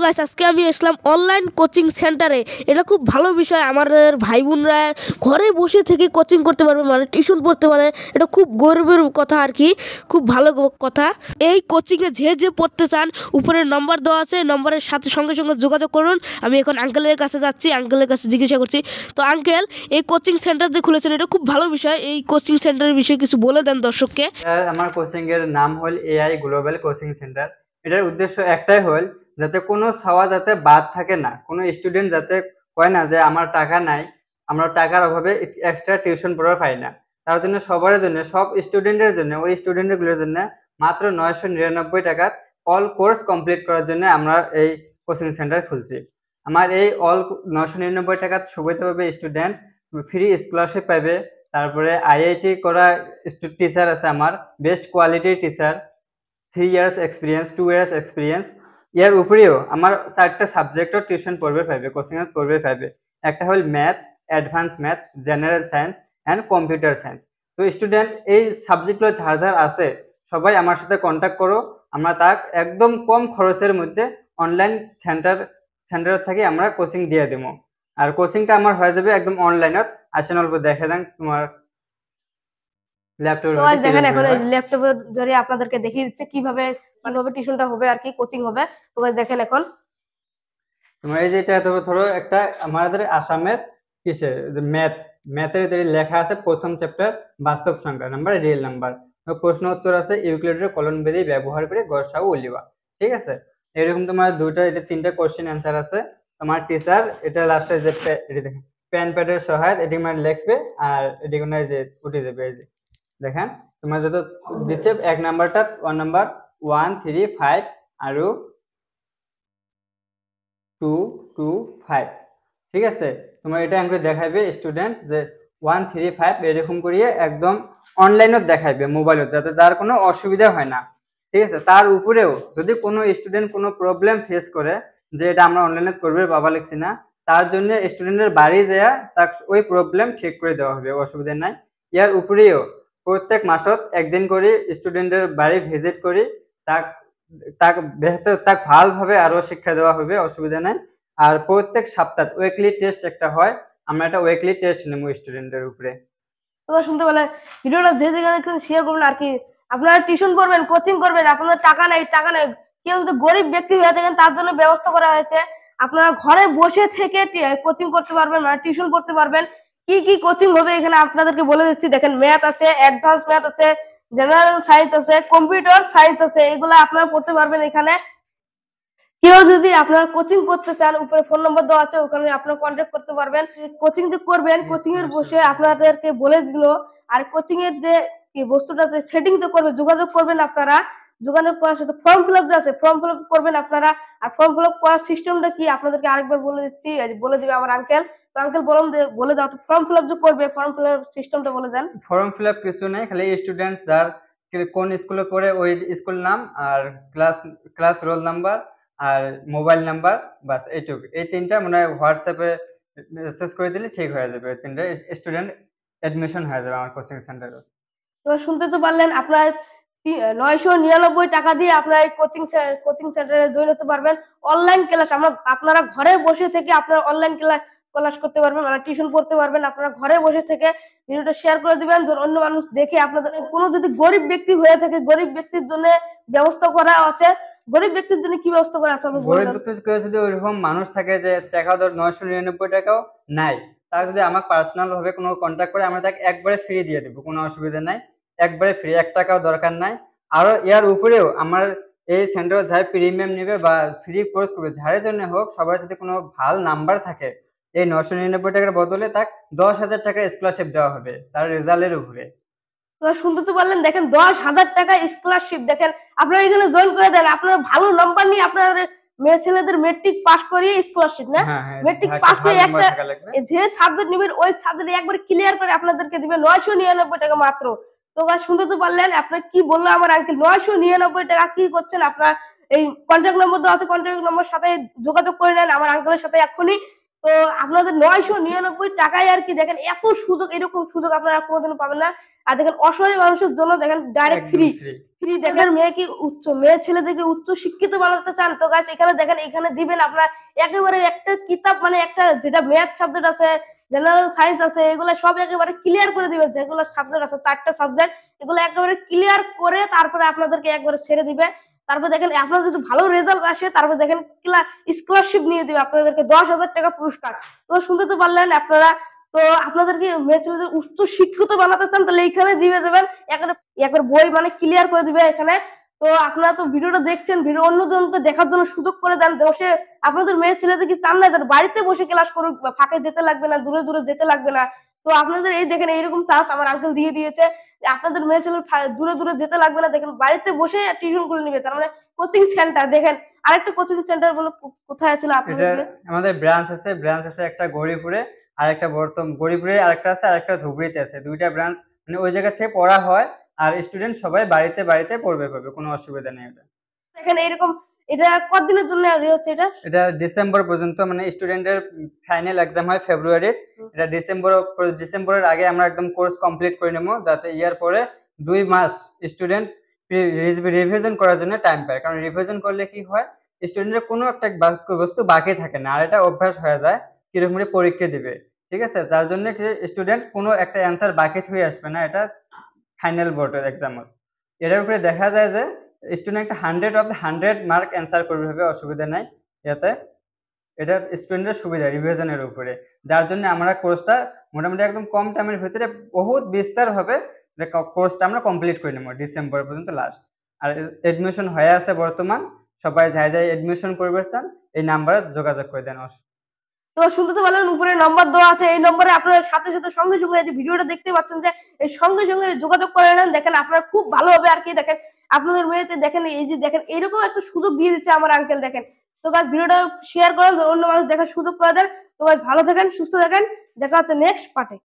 Guys আজকে আমি আসলাম online coaching সেন্টারে। এটা খুব ভালো বিষয়, আমাদের ভাই বোনরা ঘরে বসে থেকে কোচিং করতে পারবে, মানে টিউশন পড়তে পারে। এটা খুব গর্বের কথা আর কি, খুব ভালো কথা। এই কোচিংয়ে যে পড়তে চান উপরে নম্বর দেওয়া আছে, নম্বরের সাথে সঙ্গে সঙ্গে যোগাযোগ করুন। আমি এখন আঙ্কেলের কাছে যাচ্ছি, আঙ্কেলের কাছে জিজ্ঞাসা করছি। তো আঙ্কেল, এই কোচিং সেন্টার যে খুলেছেন এটা খুব ভালো বিষয়, এই কোচিং সেন্টারের বিষয়ে কিছু বলে দেন দর্শককে। আমার কোচিং এর নাম হল এআই গ্লোবাল কোচিং সেন্টার। এটার উদ্দেশ্য একটাই হল যাতে কোনো ছাওয়া যাতে বাদ থাকে না, কোনো স্টুডেন্ট যাতে কয় না যে আমার টাকা নাই, আমরা টাকার অভাবে এক্সট্রা টিউশন পড়া পাই না। তার জন্য সবার জন্য, সব স্টুডেন্টের জন্য, ওই স্টুডেন্টগুলোর জন্য মাত্র 999 টাকা অল কোর্স কমপ্লিট করার জন্য আমরা এই কোচিং সেন্টার খুলছি। আমার এই অল 999 টাকা সুবিধা পাবে স্টুডেন্ট, ফ্রি স্কলারশিপ পাবে, তারপরে আইআইটি করা টিচার আছে, আমার বেস্ট কোয়ালিটির teacher, 3 years experience, 2 years experience. এর উপরেও আমার 4টা সাবজেক্টও টিউশন পড়বে পাইবে, কোচিং এ পড়বে পাইবে। একটা হল math, advance math, general science and computer science. তো স্টুডেন্ট এই সাবজেক্টগুলো যার যার আছে সবাই আমার সাথে কন্ট্যাক্ট করো, আমরা তাক একদম কম খরচের মধ্যে অনলাইন সেন্টার থেকে আমরা কোচিং দিয়ে দেবো। আর কোচিংটা আমার হয়ে যাবে একদম অনলাইনত। আসেন অল্প দেখে দেন তোমার ল্যাপটপের মধ্যে দেখেন এখন ল্যাপটপের জরিয়ে আপনাদেরকে দেখিয়ে দিচ্ছে কিভাবে টিউশনটা হবে আর কি, কোচিং হবে। তো দেখেন এখন তোমার এই যে এটা ধরো একটা আমাদের আসামের কিসের ম্যাথের লেখা আছে প্রথম চ্যাপ্টার বাস্তব সংখ্যা নাম্বার রিয়েল নাম্বার, প্রশ্ন উত্তর আছে ইউক্লিডের কলন বিধি ব্যবহার করে গসাগু ও লিবা। ঠিক আছে, এরকম তোমার এটা 3টা কোশ্চেন অ্যান্সার আছে। তোমার টিচার এটা লাস্টে যে পেন প্যাডের সহায়তা এটি মানে লিখবে, আর এটি কোনো যে উঠে যাবে। এই যে দেখেন তোমার যত দিচ্ছে এক নাম্বারটা 1 নাম্বার 1 3 5 আর 2 2 5। ঠিক আছে, তোমার এটা আমি দেখাইবে স্টুডেন্ট যে 1 3 5 এরকম করিয়ে একদম অনলাইনত দেখাইবে মোবাইলত, যাতে যার কোনো অসুবিধা হয় না। ঠিক আছে, তার উপরেও যদি কোনো স্টুডেন্ট কোনো প্রবলেম ফেস করে যে এটা আমরা অনলাইনে করবে বাবা লিখছি না, তার জন্য স্টুডেন্টের বাড়ি যায় তার ওই প্রবলেম ঠিক করে দেওয়া হবে, অসুবিধা নাই। ইয়ার উপরেও প্রত্যেক মাসত একদিন করে স্টুডেন্টের বাড়ি ভিজিট করি তাক তাক বেহতর তাক ভালোভাবে আরো শিক্ষা দেওয়া হবে, অসুবিধা নাই। আর প্রত্যেক সপ্তাহ উইকলি টেস্ট একটা হয়, আমরা একটা উইকলি টেস্ট নেব স্টুডেন্টের উপরে। তো শুনতে পেলেন, ভিডিওটা যে যেখানে শেয়ার করবেন আর কি। আপনারা টিউশন করবেন, কোচিং করবেন, আপনাদের টাকা নাই, কেউ যদি গরিব ব্যক্তি হয়ে থাকেন তার জন্য ব্যবস্থা করা হয়েছে। আপনারা ঘরে বসে থেকে কোচিং করতে পারবেন, মানে টিউশন করতে পারবেন। কি কি কোচিং হবে এখানে আপনাদেরকে বলে দিচ্ছি। দেখেন, ম্যাথ আছে, অ্যাডভান্স ম্যাথ আছে, জেনারেল সায়েন্স আছে, কম্পিউটার সায়েন্স আছে, এগুলো আপনারা পড়তে পারবেন এখানে। কেউ যদি আপনারা কোচিং করতে চান, উপরে ফোন নম্বর দেওয়া আছে, ওখানে আপনারা কন্ট্যাক্ট করতে পারবেন। কোচিং যে করবেন, কোচিং এর বসে আপনাদেরকে বলে দিল। আর কোচিং এর যে বস্তুটা আছে সেটিং তো করবে, যোগাযোগ করবেন আপনারা। যোগাযোগ করার সাথে ফর্ম ফিল আপ যে আছে ফর্ম ফিল আপ করবেন আপনারা। আর ফর্ম ফিল আপ করার সিস্টেমটা কি আপনাদেরকে আরেকবার বলে দিচ্ছি, বলে দিবে আমার আঙ্কেল। তো আঙ্কেল বলে দাও তো, ফর্ম ফিল আপ যে করবে ফর্ম ফিল আপ সিস্টেমটা বলে দেন। ফর্ম ফিল আপ কিছু নেই, খালি স্টুডেন্ট যার কোন স্কুলে পড়ে ওই স্কুল নাম আর ক্লাস ক্লাস রোল নাম্বার আর মোবাইল নাম্বার, বাস এইটুকু। এই 3টা মানে হোয়াটসঅ্যাপে মেসেজ করে দিলে ঠিক হয়ে যাবে, 3টা স্টুডেন্ট অ্যাডমিশন হয়ে যাবে আমার কোচিং সেন্টারে। তো শুনতে তো পারলেন, আপনার 999 টাকা দিয়ে আপনারা এই কোচিং সেন্টারে জয়েন হতে পারবেন। অনলাইন ক্লাস আপনারা ঘরে বসে থেকে আপনারা অনলাইন ক্লাস করতে পারবেন, মানে টিউশন পড়তে পারবেন। আপনারা ঘরে বসে থেকে ভিডিওটা শেয়ার করে দিবেন, যেন অন্য মানুষ দেখে। আপনাদের কোনো যদি গরিব ব্যক্তি হয়ে থাকে, গরিব ব্যক্তির জন্য ব্যবস্থা করা আছে। গরিব ব্যক্তির জন্য কি ব্যবস্থা করা আছে? গরিব ব্যক্তির যদি ওইরকম মানুষ থাকে যে টাকা ধর 999 টাকাও নাই, তারা যদি আমাকে পার্সোনাল ভাবে কোনো কন্ট্যাক্ট করে, আমরা তাকে একবারে ফ্রি দিয়ে দেবো, কোনো অসুবিধা নাই, একবারে ফ্রি, 1 টাকাও দরকার নাই। আরো এর উপরেও আমার এই সেন্টারে যারা প্রিমিয়াম নেবে বা ফ্রি কোর্স করবে, যার জন্য হোক, সবার যদি কোনো ভালো নাম্বার থাকে, এই 999 টাকার বদলে তাকে 10,000 টাকা স্কলারশিপ দেওয়া হবে তার রেজাল্টের উপরে। শুনতে তো পারলেন, দেখেন 10,000 টাকা স্কলারশিপ। দেখেন, আপনারা এখানে জয়েন করে দেন, আপনারা ভালো নাম্বার নিয়ে আপনাদের মেয়ে ছেলেদের মেট্রিক পাস করিয়ে স্কলারশিপ না, মেট্রিক পাস করে একটা যে সাবজেক্ট নেবেন ওই সাবজেক্ট একবার ক্লিয়ার করে আপনাদেরকে দিবে 999 টাকা মাত্র। তো শুনতে তো পারলেন, আপনার কি বললো আমার আঙ্কেল, 999 টাকা কি করছেন আপনারা। এই কন্ট্যাক্ট নম্বর দেওয়া আছে, কন্ট্যাক্ট নম্বর সাথে যোগাযোগ করে নেন আমার আঙ্কেলের সাথে এক্ষুনি। তো আপনাদের 999 টাকায় আর কি দেখেন এত সুযোগ, এরকম সুযোগ আপনারা কোনোদিনও পাবেন না। আর দেখেন অসহায় মানুষের জন্য দেখেন ডাইরেক্ট একদম ফ্রি ফ্রি। ফ্রি দেখেন। মেয়ে ছেলেদেরকে উচ্চ শিক্ষিত বানাতে চান তো গাইস এখানে দেখেন, এখানে দিবেন আপনার একেবারে একটা কিতাব, মানে একটা যেটা ম্যাথ সাবজেক্ট আছে, জেনারেল সায়েন্স আছে, এগুলো সব একেবারে ক্লিয়ার করে দিবে। যেগুলো সাবজেক্ট আছে 4টা সাবজেক্ট, এগুলো একেবারে ক্লিয়ার করে তারপরে আপনাদেরকে একবারে ছেড়ে দিবে। তারপর দেখেন আপনার যদি ভালো রেজাল্ট আসে তারপর দেখেন স্কলারশিপ নিয়ে দিবে আপনাদেরকে 10,000 টাকা পুরস্কার। তো শুনতে তো পারলেন আপনারা। তো আপনাদেরকে মেয়ে ছেলেদের উচ্চ শিক্ষিত বানাতে চান তাহলে এইখানে দিয়ে যাবেন, এখানে একবার বই মানে ক্লিয়ার করে দিবে এখানে। তো আপনারা তো ভিডিওটা দেখছেন, ভিডিও অন্যজনকে দেখার জন্য সুযোগ করে দেন। বসে আপনাদের মেয়ে ছেলেদের কি চান না তার বাড়িতে বসে ক্লাস করুক, ফাঁকে যেতে লাগবে না, দূরে দূরে যেতে লাগবে না। তো আপনাদের এই দেখেন এইরকম চান্স আমার আঙ্কেল দিয়ে দিয়েছে যে আপনাদের মেয়ে ছেলে দূরে দূরে যেতে লাগবে না, দেখেন বাড়িতে বসে টিউশন করে নিবে। তার মানে কোচিং সেন্টার দেখেন, আরেকটা কোচিং সেন্টার বলে কোথায় ছিল এটা আপনাদের? আমাদের ব্রাঞ্চ আছে একটা গৌরীপুরে, আর একটা গৌরীপুরে আরেকটা আছে, আর একটা ধুবড়িতে আছে। দুইটা ব্রাঞ্চ, মানে ওই জায়গা থেকে পড়া হয়, আর স্টুডেন্ট সবাই বাড়িতে বাড়িতে পড়বে, কোনো অসুবিধা নেই। এটা দেখেন এইরকম, এটা কতদিনের জন্য হচ্ছে এটা? এটা ডিসেম্বর পর্যন্ত, মানে স্টুডেন্টের ফাইনাল এক্সাম হয় ফেব্রুয়ারি। এটা ডিসেম্বরের আগে আমরা একদম কোর্স কমপ্লিট করে নেবো, যাতে ইয়ার পরে 2 মাস স্টুডেন্ট রিভিশন করার জন্য টাইম পায়। কারণ রিভিশন করলে কি হয়, স্টুডেন্টের কোনো একটা বস্তু বাকি থাকে না, আর এটা অভ্যাস হয়ে যায় কিরকম পরীক্ষা দিবে। ঠিক আছে, যার জন্য স্টুডেন্ট কোনো একটা অ্যান্সার বাকি হয়ে আসবে না এটা ফাইনাল বোর্ডের এক্সামত। এটার উপরে দেখা যায় যে স্টুডেন্ট 100 মার্ক অ্যান্সার করবে হবে, অসুবিধা নাই এতে। এটা স্টুডেন্টের সুবিধা রিভিশনের উপরে, যার জন্য আমরা কোর্সটা মোটামুটি একদম কম টাইমের ভিতরে বহুত বিস্তার হবে কোর্সটা আমরা কমপ্লিট করে নেবো ডিসেম্বর পর্যন্ত লাস্ট। আর এডমিশন হয়ে আছে বর্তমান, সবাই যাই এডমিশন করবে চান এই নাম্বারে যোগাযোগ করে দেন। তো শুনতে তো পারলেন উপরে নম্বর দেওয়া আছে, এই নম্বরে আপনারা সাথে সাথে সঙ্গে সঙ্গে এই যে ভিডিওটা দেখতে পাচ্ছেন যে এই সঙ্গে সঙ্গে যোগাযোগ করে নেন। দেখেন আপনারা খুব ভালো হবে আর কি। দেখেন আপনাদের মেয়েতে দেখেন এই যে দেখেন এইরকম একটা সুযোগ দিয়ে দিচ্ছে আমার আঙ্কেল। দেখেন তো গাইস ভিডিওটা শেয়ার করেন, অন্য মানুষ দেখার সুযোগ করে দেন। তো গাইস ভালো থাকেন, সুস্থ থাকেন, দেখা হচ্ছে নেক্সট পার্টে।